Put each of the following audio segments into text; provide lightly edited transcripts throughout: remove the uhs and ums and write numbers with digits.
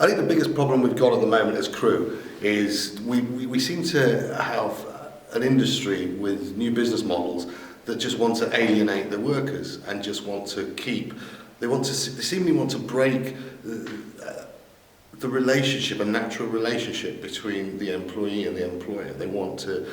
I think the biggest problem we've got at the moment as Crew is we seem to have an industry with new business models that just want to alienate their workers and just want to keep, they seemingly want to break the relationship, a natural relationship between the employee and the employer. They want to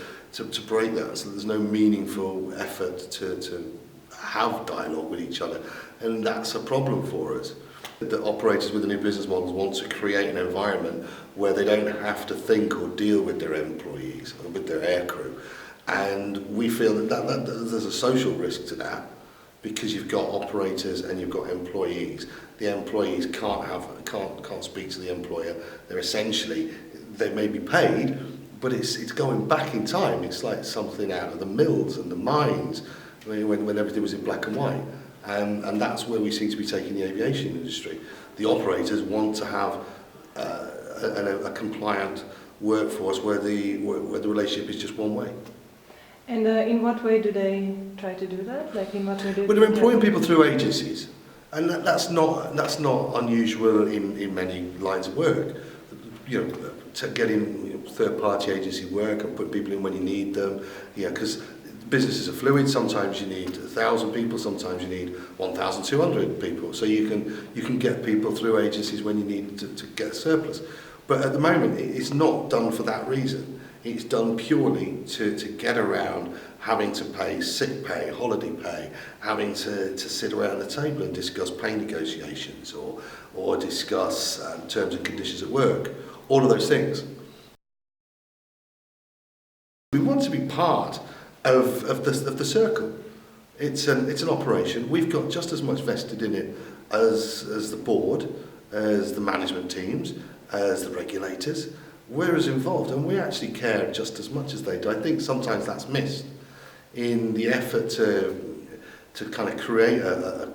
break that, so there's no meaningful effort to have dialogue with each other, and that's a problem for us. The operators with the new business models want to create an environment where they don't have to think or deal with their employees or with their aircrew, and we feel that there's a social risk to that, because you've got operators and you've got employees. The employees can't speak to the employer. They're essentially, they may be paid, but it's going back in time. It's like something out of the mills and the mines when everything was in black and white. And that's where we seem to be taking the aviation industry. The operators want to have a compliant workforce where the relationship is just one way. And in what way do they try to do that? Like in what way do well, they're employing people through agencies, and that's not unusual in many lines of work. You know, getting third-party agency work and put people in when you need them. Yeah, because businesses are fluid. Sometimes you need 1,000 people, sometimes you need 1,200 people. So you can get people through agencies when you need to get a surplus. But at the moment, it's not done for that reason. It's done purely to get around having to pay sick pay, holiday pay, having to sit around the table and discuss pay negotiations or discuss terms and conditions at work, all of those things. We want to be part of the circle. It's an operation. We've got just as much vested in it as the board, as the management teams, as the regulators. We're as involved, and we actually care just as much as they do. I think sometimes that's missed in the effort to kind of create a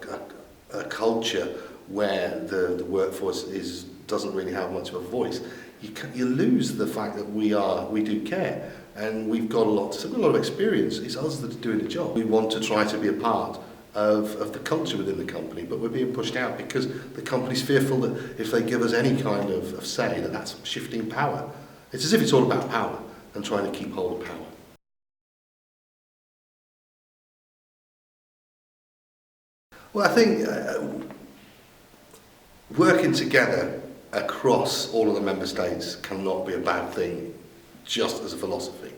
culture where the workforce doesn't really have much of a voice. You lose the fact that we do care, and we've got a lot of experience. It's us that are doing the job. We want to try to be a part of the culture within the company, but we're being pushed out because the company's fearful that if they give us any kind of say, that's shifting power. It's as if it's all about power and trying to keep hold of power. Well, I think working together across all of the member states cannot be a bad thing, just as a philosophy.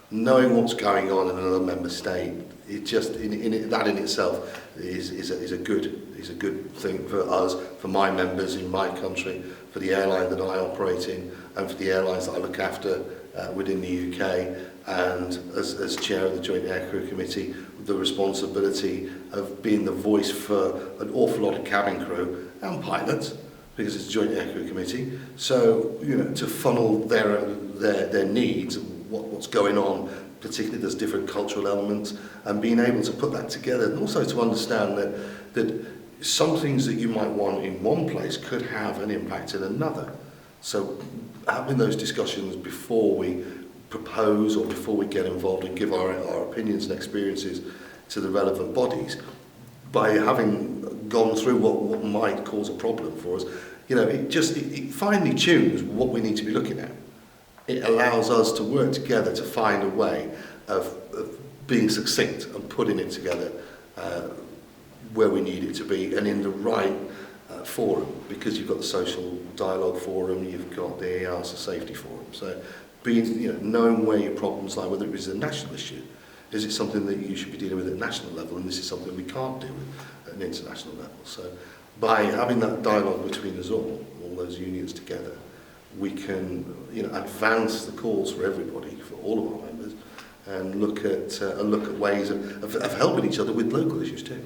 Knowing what's going on in another member state, it just that in itself is a good thing for us, for my members in my country, for the airline that I operate in, and for the airlines that I look after within the UK. And as chair of the Joint Aircrew Committee, the responsibility of being the voice for an awful lot of cabin crew and pilots, because it's a Joint Aircrew Committee. So to funnel their needs, what's going on, particularly there's different cultural elements, and being able to put that together, and also to understand that some things that you might want in one place could have an impact in another. So having those discussions before we propose or before we get involved and give our opinions and experiences to the relevant bodies, by having gone through what might cause a problem for us, it finely tunes what we need to be looking at. It allows us to work together to find a way of being succinct and putting it together where we need it to be and in the right forum, because you've got the social dialogue forum, you've got the EASA safety forum. So knowing where your problems lie, whether it is a national issue, is it something that you should be dealing with at a national level, and this is something we can't deal with at an international level. So by having that dialogue between us all those unions together, we can advance the cause for everybody, for all of our members, and look at ways of helping each other with local issues too.